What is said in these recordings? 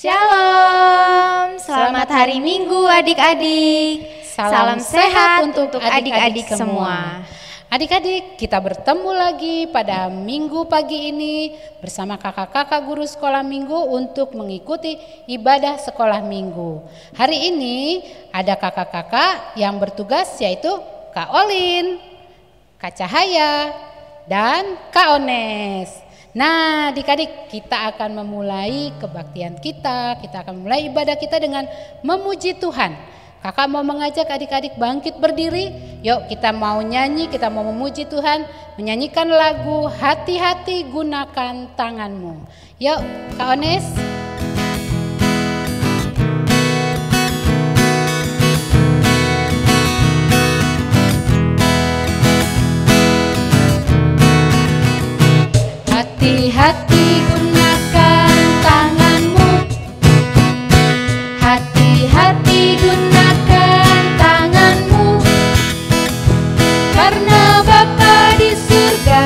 Shalom, selamat hari Minggu adik-adik. Salam sehat untuk adik-adik semua. Adik-adik, kita bertemu lagi pada minggu pagi ini bersama kakak-kakak guru sekolah minggu untuk mengikuti ibadah sekolah minggu. Hari ini ada kakak-kakak yang bertugas yaitu Kak Olin, Kak Cahaya, dan Kak Ones. Nah, adik-adik, kita akan memulai kebaktian kita akan memulai ibadah kita dengan memuji Tuhan. Kakak mau mengajak adik-adik bangkit berdiri. Yuk kita mau nyanyi, kita mau memuji Tuhan, menyanyikan lagu Hati-hati Gunakan Tanganmu. Yuk Kak Ones. Hati-hati gunakan tanganmu. Hati-hati gunakan tanganmu. Karena Bapa di surga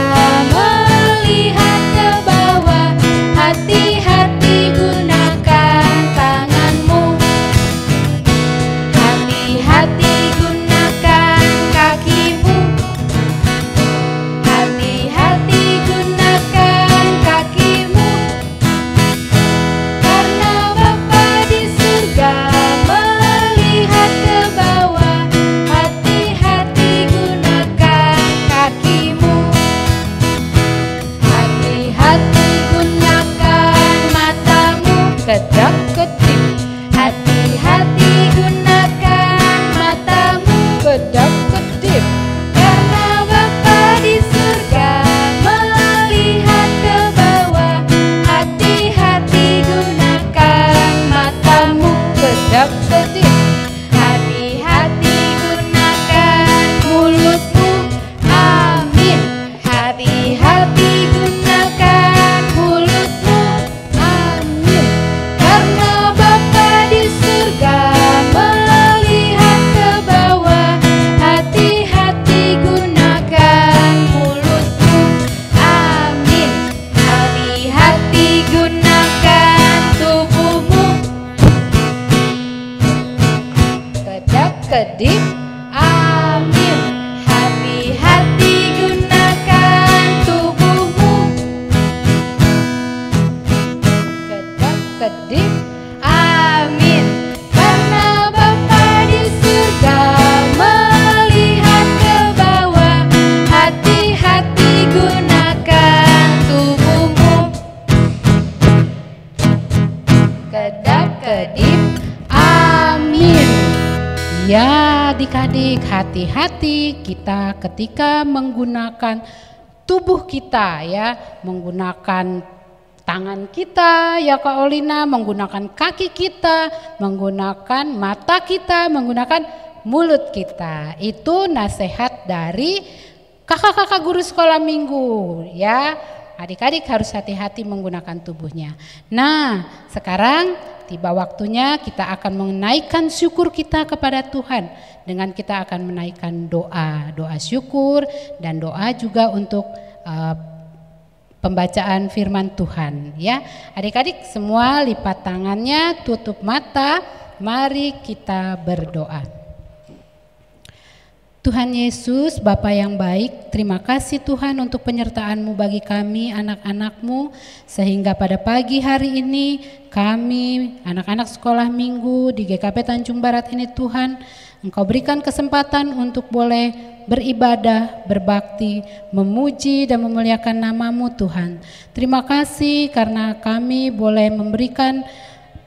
melihat ke bawah. Hati-hati gunakan tanganmu. Hati-hati gunakan kakimu. Hati-hati gunakan kakimu. Karena Bapa di surga melihat ke bawah. Hati-hati gunakan kakimu. Hati-hati gunakan matamu. Kedap-kedip. Hati-hati gunakan matamu. Kedap-kedip. Karena Bapa di surga melihat ke bawah. Hati-hati gunakan matamu. Kedap-kedip. Hati-hati gunakan mulutmu. Amin. Hati-hati gunakan mulutmu. Amin. Karena Bapa di surga melihat ke bawah. Hati-hati gunakan mulutmu. Amin. Hati-hati gunakan tubuhmu. Kedap-kedip. Amin. Hati-hati gunakan tubuhmu. Kedap-kedip. Amin. Karena Bapa di surga melihat ke bawah. Hati-hati gunakan tubuhmu. Kedap-kedip. Amin. Ya adik-adik, hati-hati kita ketika menggunakan tubuh kita ya, menggunakan tangan kita ya Kak Olina, menggunakan kaki kita, menggunakan mata kita, menggunakan mulut kita. Itu nasihat dari kakak-kakak guru sekolah minggu ya. Adik-adik harus hati-hati menggunakan tubuhnya. Nah, sekarang tiba waktunya kita akan menaikkan syukur kita kepada Tuhan. Dengan kita akan menaikkan doa syukur dan doa juga untuk pembacaan firman Tuhan ya. Adik-adik semua lipat tangannya, tutup mata, mari kita berdoa. Tuhan Yesus, Bapa yang baik, terima kasih Tuhan untuk penyertaan-Mu bagi kami anak-anak-Mu, sehingga pada pagi hari ini kami anak-anak sekolah minggu di GKP Tanjung Barat ini Tuhan, Engkau berikan kesempatan untuk boleh beribadah, berbakti, memuji dan memuliakan nama-Mu Tuhan. Terima kasih karena kami boleh memberikan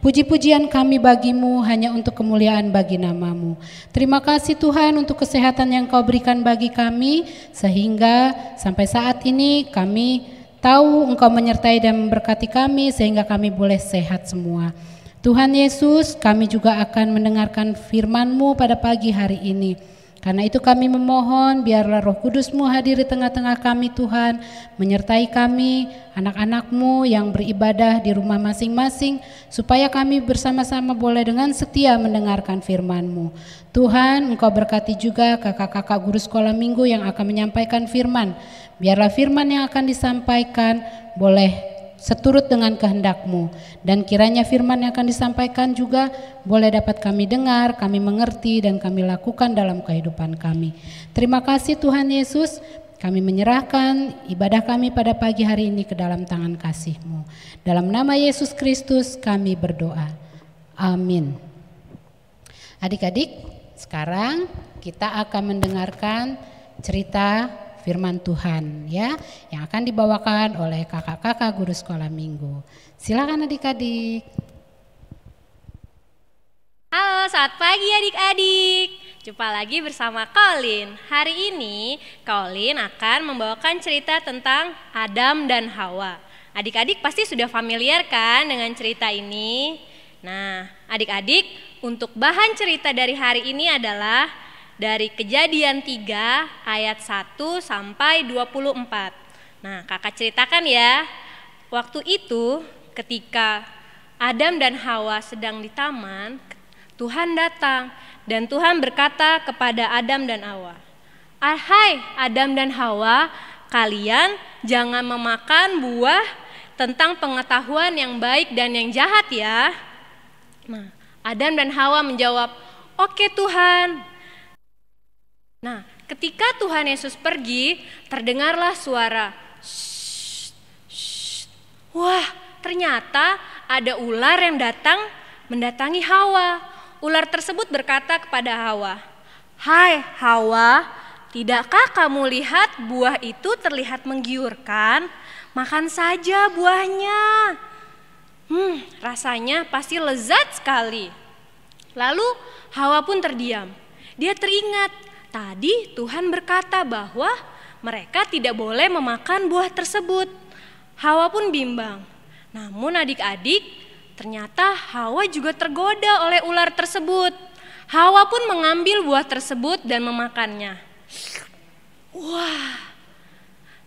puji-pujian kami bagimu hanya untuk kemuliaan bagi nama-Mu. Terima kasih Tuhan untuk kesehatan yang Kau berikan bagi kami, sehingga sampai saat ini kami tahu Engkau menyertai dan memberkati kami sehingga kami boleh sehat semua. Tuhan Yesus, kami juga akan mendengarkan firman-Mu pada pagi hari ini. Karena itu kami memohon biarlah Roh Kudus-Mu hadir di tengah-tengah kami Tuhan, menyertai kami, anak-anak-Mu yang beribadah di rumah masing-masing, supaya kami bersama-sama boleh dengan setia mendengarkan firman-Mu. Tuhan, Engkau berkati juga kakak-kakak guru sekolah minggu yang akan menyampaikan firman. Biarlah firman yang akan disampaikan boleh seturut dengan kehendak-Mu. Dan kiranya firman yang akan disampaikan juga boleh dapat kami dengar, kami mengerti, dan kami lakukan dalam kehidupan kami. Terima kasih Tuhan Yesus, kami menyerahkan ibadah kami pada pagi hari ini ke dalam tangan kasih-Mu. Dalam nama Yesus Kristus kami berdoa. Amin. Adik-adik, sekarang kita akan mendengarkan cerita firman Tuhan ya, yang akan dibawakan oleh kakak-kakak guru sekolah minggu. Silakan adik-adik. Halo, selamat pagi adik-adik. Jumpa lagi bersama Colin. Hari ini Colin akan membawakan cerita tentang Adam dan Hawa. Adik-adik pasti sudah familiar kan dengan cerita ini? Nah, adik-adik, untuk bahan cerita dari hari ini adalah dari Kejadian 3 ayat 1 sampai 24. Nah, kakak ceritakan ya. Waktu itu ketika Adam dan Hawa sedang di taman, Tuhan datang dan Tuhan berkata kepada Adam dan Hawa, "Hai Adam dan Hawa, kalian jangan memakan buah tentang pengetahuan yang baik dan yang jahat ya." Nah, Adam dan Hawa menjawab, "Oke Tuhan." Nah, ketika Tuhan Yesus pergi, terdengarlah suara shh, shh. Wah, ternyata ada ular yang datang mendatangi Hawa. Ular tersebut berkata kepada Hawa, "Hai Hawa, tidakkah kamu lihat buah itu terlihat menggiurkan? Makan saja buahnya. Rasanya pasti lezat sekali." Lalu Hawa pun terdiam. Dia teringat, tadi Tuhan berkata bahwa mereka tidak boleh memakan buah tersebut. Hawa pun bimbang. Namun adik-adik, ternyata Hawa juga tergoda oleh ular tersebut. Hawa pun mengambil buah tersebut dan memakannya. Wah.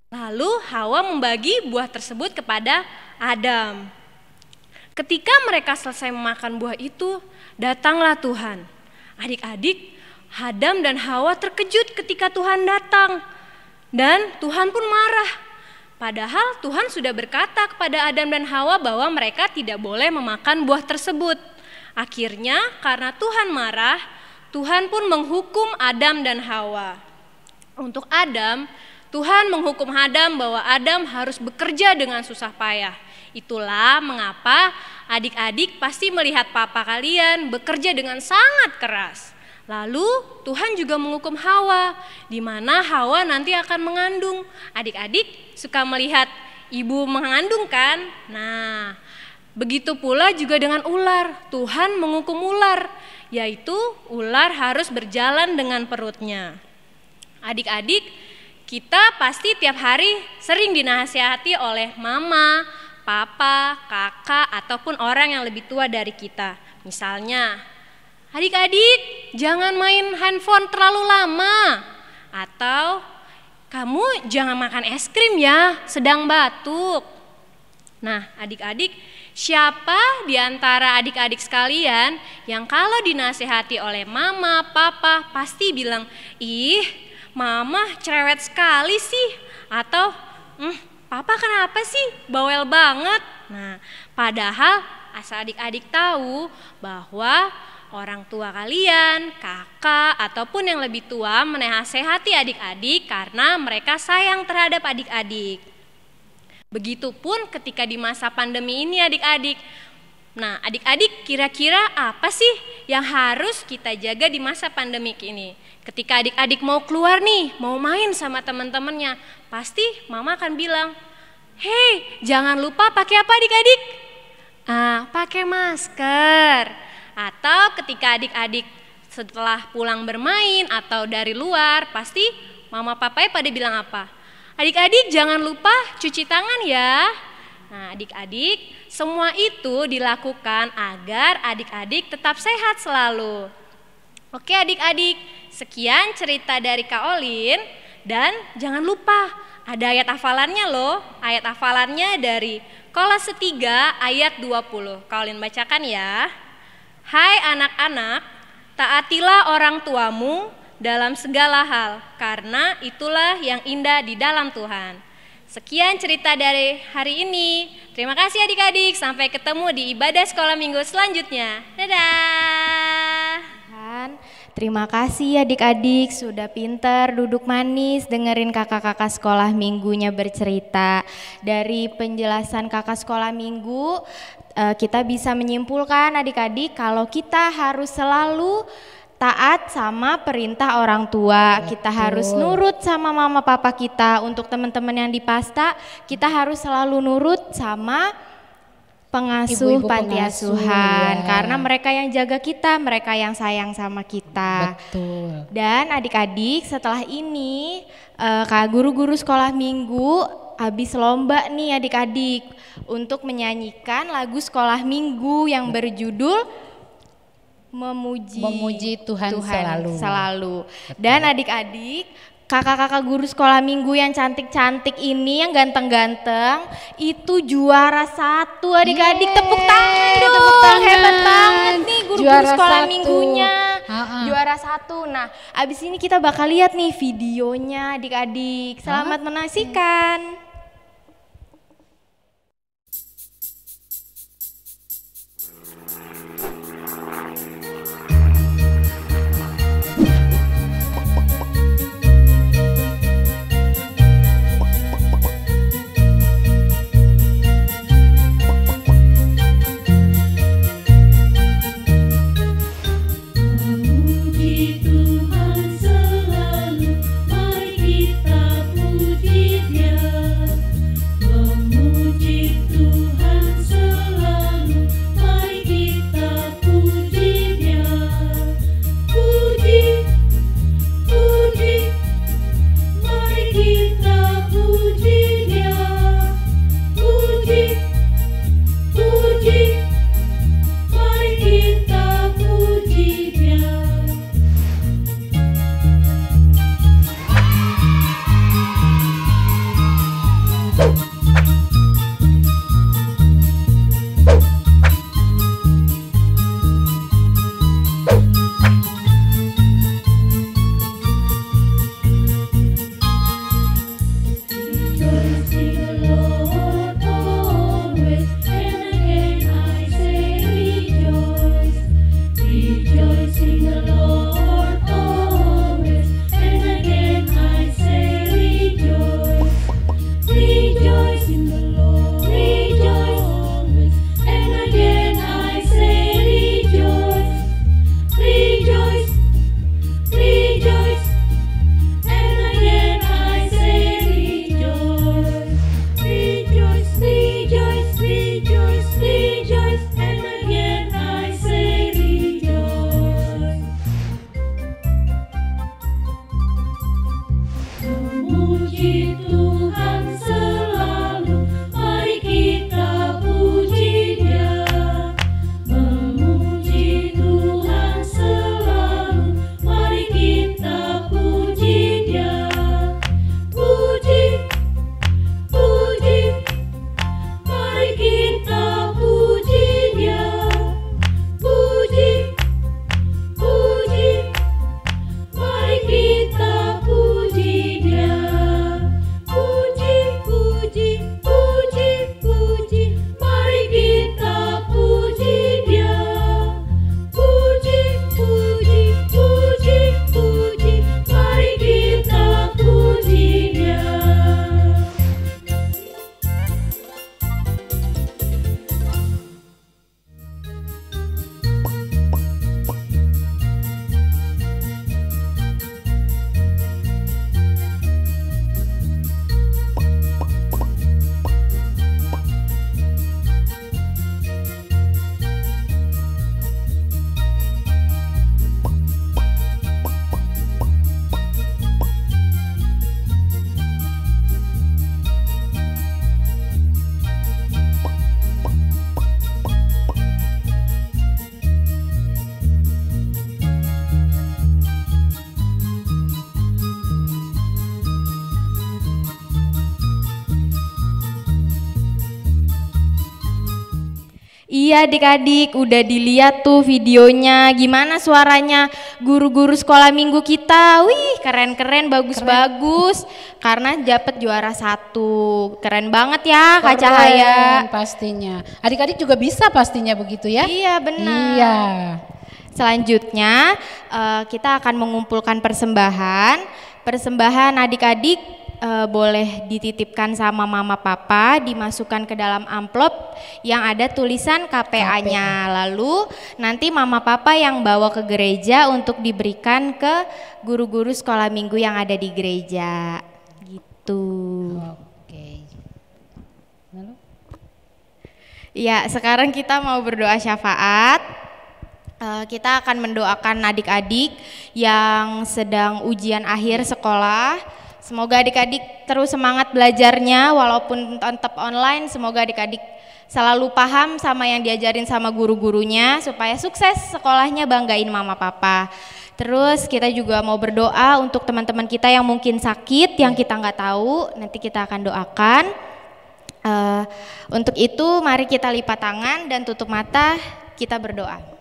Lalu Hawa membagi buah tersebut kepada Adam. Ketika mereka selesai memakan buah itu, datanglah Tuhan. Adik-adik, Adam dan Hawa terkejut ketika Tuhan datang, dan Tuhan pun marah. Padahal Tuhan sudah berkata kepada Adam dan Hawa bahwa mereka tidak boleh memakan buah tersebut. Akhirnya karena Tuhan marah, Tuhan pun menghukum Adam dan Hawa. Untuk Adam, Tuhan menghukum Adam bahwa Adam harus bekerja dengan susah payah. Itulah mengapa adik-adik pasti melihat papa kalian bekerja dengan sangat keras. Lalu Tuhan juga menghukum Hawa, di mana Hawa nanti akan mengandung. Adik-adik suka melihat ibu mengandung kan? Nah, begitu pula juga dengan ular. Tuhan menghukum ular, yaitu ular harus berjalan dengan perutnya. Adik-adik, kita pasti tiap hari sering dinasihati oleh mama, papa, kakak, ataupun orang yang lebih tua dari kita. Misalnya, "Adik-adik, jangan main handphone terlalu lama." Atau, "Kamu jangan makan es krim ya, sedang batuk." Nah, adik-adik, siapa di antara adik-adik sekalian yang kalau dinasehati oleh mama, papa pasti bilang, "Ih, mama cerewet sekali sih." Atau, "Papa kenapa sih, bawel banget." Nah, padahal asal adik-adik tahu bahwa orang tua kalian, kakak, ataupun yang lebih tua menasehati adik-adik karena mereka sayang terhadap adik-adik. Begitupun ketika di masa pandemi ini adik-adik. Nah, adik-adik kira-kira apa sih yang harus kita jaga di masa pandemik ini? Ketika adik-adik mau keluar nih, mau main sama teman-temannya, pasti mama akan bilang, "Hei, jangan lupa pakai apa adik-adik?" Pakai masker. Atau ketika adik-adik setelah pulang bermain atau dari luar, pasti mama papanya pada bilang apa? "Adik-adik jangan lupa cuci tangan ya." Nah, adik-adik, semua itu dilakukan agar adik-adik tetap sehat selalu. Oke adik-adik, sekian cerita dari Kak Olin. Dan jangan lupa, ada ayat hafalannya loh. Ayat hafalannya dari Kolose 3 ayat 20. Kak Olin bacakan ya. "Hai anak-anak, taatilah orang tuamu dalam segala hal, karena itulah yang indah di dalam Tuhan. Sekian cerita dari hari ini. Terima kasih adik-adik. Sampai ketemu di ibadah sekolah minggu selanjutnya. Dadah. Terima kasih adik-adik sudah pinter duduk manis dengerin kakak-kakak sekolah minggunya bercerita. Dari penjelasan kakak sekolah minggu kita bisa menyimpulkan adik-adik kalau kita harus selalu taat sama perintah orang tua. Betul. Kita harus nurut sama mama papa kita. Untuk teman-teman yang di Pasta, kita harus selalu nurut sama pengasuh Ibu-ibu panti pengasuh, asuhan ya. karena mereka yang jaga kita, mereka yang sayang sama kita. Betul. Dan adik-adik setelah ini guru-guru sekolah minggu habis lomba nih adik-adik untuk menyanyikan lagu sekolah minggu yang berjudul Memuji Tuhan selalu. Dan adik-adik, kakak-kakak guru sekolah minggu yang cantik-cantik ini, yang ganteng-ganteng, itu juara 1 adik-adik. Tepuk tangan dong, tepuk tangan. Hebat banget nih guru-guru Juara sekolah 1. minggunya. Juara 1. Nah, abis ini kita bakal lihat nih videonya adik-adik. Selamat menyaksikan. Iya adik-adik, udah dilihat tuh videonya, gimana suaranya guru-guru sekolah minggu kita. Wih, keren-keren, bagus-bagus. Karena dapat juara 1. Keren banget ya Kak Cahaya. Pastinya. Adik-adik juga bisa pastinya begitu ya? Iya, benar. Iya. Selanjutnya kita akan mengumpulkan persembahan. Persembahan adik-adik boleh dititipkan sama mama papa, dimasukkan ke dalam amplop yang ada tulisan KPA-nya. Lalu nanti mama papa yang bawa ke gereja untuk diberikan ke guru-guru sekolah minggu yang ada di gereja. Gitu. Oke. Lalu? Ya, sekarang kita mau berdoa syafaat. Kita akan mendoakan adik-adik yang sedang ujian akhir sekolah. Semoga adik-adik terus semangat belajarnya walaupun tetap online. Semoga adik-adik selalu paham sama yang diajarin sama guru-gurunya supaya sukses sekolahnya, banggain mama papa. Terus kita juga mau berdoa untuk teman-teman kita yang mungkin sakit, yang kita nggak tahu, nanti kita akan doakan. Untuk itu mari kita lipat tangan dan tutup mata, kita berdoa.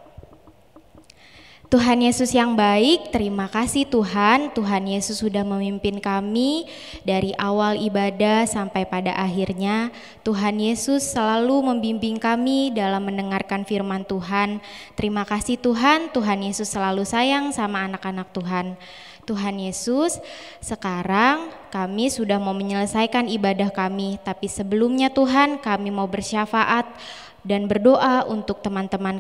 Tuhan Yesus yang baik, terima kasih Tuhan. Tuhan Yesus sudah memimpin kami dari awal ibadah sampai pada akhirnya. Tuhan Yesus selalu membimbing kami dalam mendengarkan firman Tuhan. Terima kasih Tuhan, Tuhan Yesus selalu sayang sama anak-anak Tuhan. Tuhan Yesus, sekarang kami sudah mau menyelesaikan ibadah kami, tapi sebelumnya Tuhan kami mau bersyafaat dan berdoa untuk teman-teman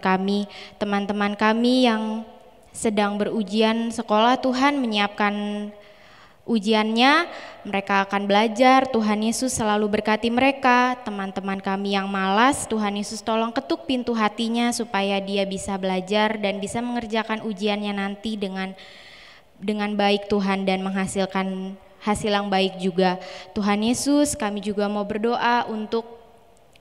kami yang sedang berujian sekolah. Tuhan menyiapkan ujiannya, mereka akan belajar. Tuhan Yesus selalu berkati mereka. Teman-teman kami yang malas, Tuhan Yesus tolong ketuk pintu hatinya supaya dia bisa belajar dan bisa mengerjakan ujiannya nanti dengan baik Tuhan dan menghasilkan hasil yang baik juga. Tuhan Yesus, kami juga mau berdoa untuk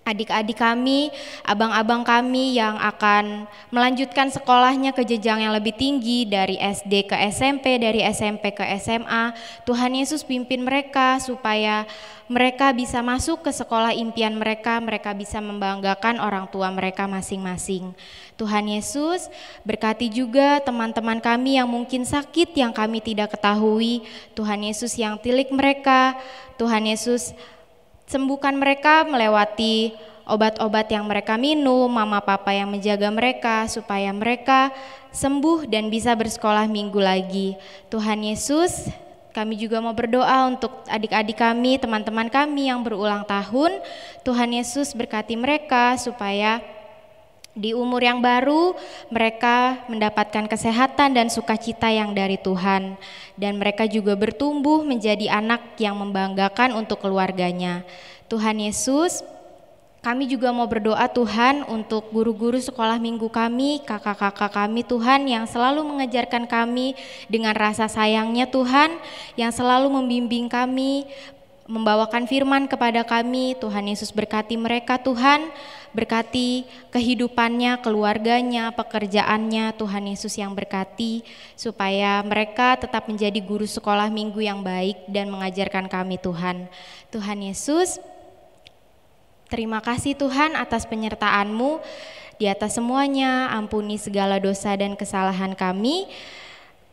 adik-adik kami, abang-abang kami yang akan melanjutkan sekolahnya ke jenjang yang lebih tinggi dari SD ke SMP, dari SMP ke SMA. Tuhan Yesus pimpin mereka supaya mereka bisa masuk ke sekolah impian mereka, mereka bisa membanggakan orang tua mereka masing-masing. Tuhan Yesus berkati juga teman-teman kami yang mungkin sakit yang kami tidak ketahui. Tuhan Yesus yang tilik mereka, Tuhan Yesus sembuhkan mereka melewati obat-obat yang mereka minum, mama papa yang menjaga mereka supaya mereka sembuh dan bisa bersekolah minggu lagi. Tuhan Yesus, kami juga mau berdoa untuk adik-adik kami, teman-teman kami yang berulang tahun. Tuhan Yesus berkati mereka supaya di umur yang baru mereka mendapatkan kesehatan dan sukacita yang dari Tuhan, dan mereka juga bertumbuh menjadi anak yang membanggakan untuk keluarganya. Tuhan Yesus, kami juga mau berdoa Tuhan untuk guru-guru sekolah minggu kami, kakak-kakak kami Tuhan yang selalu mengajarkan kami dengan rasa sayangnya Tuhan, yang selalu membimbing kami, membawakan firman kepada kami. Tuhan Yesus berkati mereka Tuhan, berkati kehidupannya, keluarganya, pekerjaannya. Tuhan Yesus yang berkati supaya mereka tetap menjadi guru sekolah minggu yang baik dan mengajarkan kami Tuhan. Tuhan Yesus, terima kasih Tuhan atas penyertaan-Mu di atas semuanya. Ampuni segala dosa dan kesalahan kami.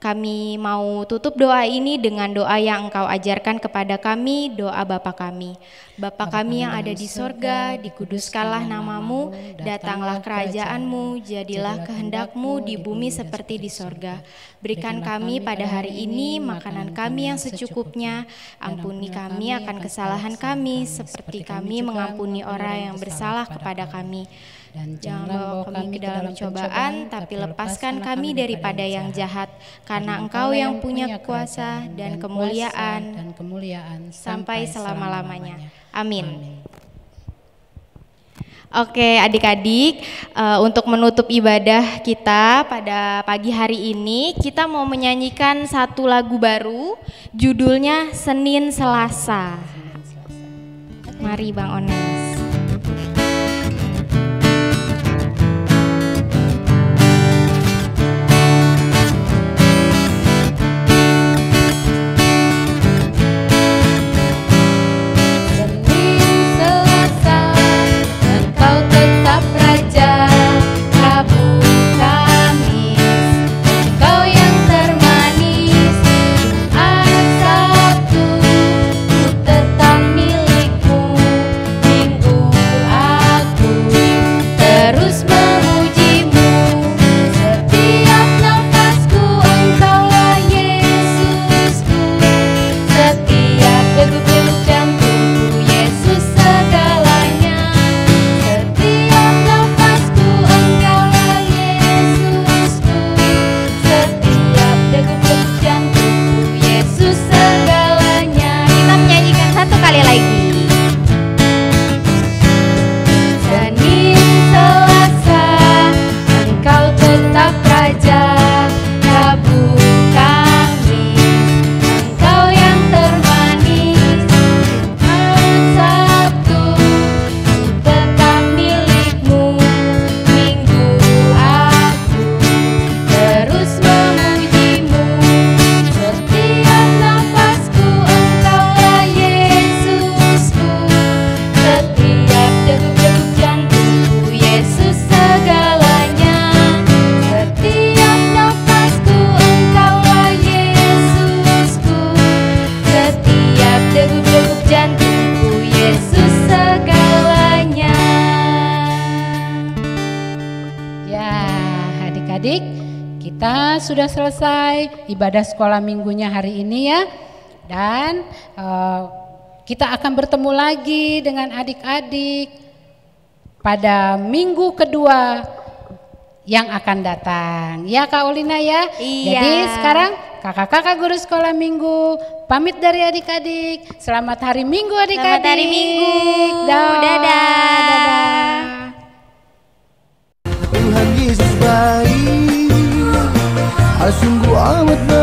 Kami mau tutup doa ini dengan doa yang Engkau ajarkan kepada kami, doa Bapa kami. Bapa kami yang ada di sorga, dikuduskanlah namamu, datanglah kerajaan-Mu, jadilah kehendak-Mu di bumi seperti di sorga. Berikan kami pada hari ini makanan kami yang secukupnya, ampuni kami akan kesalahan kami, seperti kami mengampuni orang yang bersalah kepada kami. Dan jangan bawa kami ke dalam cobaan, tapi lepaskan kami daripada yang jahat, karena Engkau yang punya kuasa dan kemuliaan sampai selama-lamanya. Amin. Oke adik-adik, untuk menutup ibadah kita pada pagi hari ini, kita mau menyanyikan satu lagu baru, judulnya Senin Selasa. Mari Bang Ones. Kau yang sudah selesai ibadah sekolah minggunya hari ini ya. Dan kita akan bertemu lagi dengan adik-adik pada minggu kedua yang akan datang. Ya Kak Olina ya. Iya. Jadi sekarang kakak-kakak guru sekolah minggu pamit dari adik-adik. Selamat hari Minggu adik-adik. Selamat hari Minggu. Dadah. Dadah. Tuhan Yesus baik, sungguh amat baik.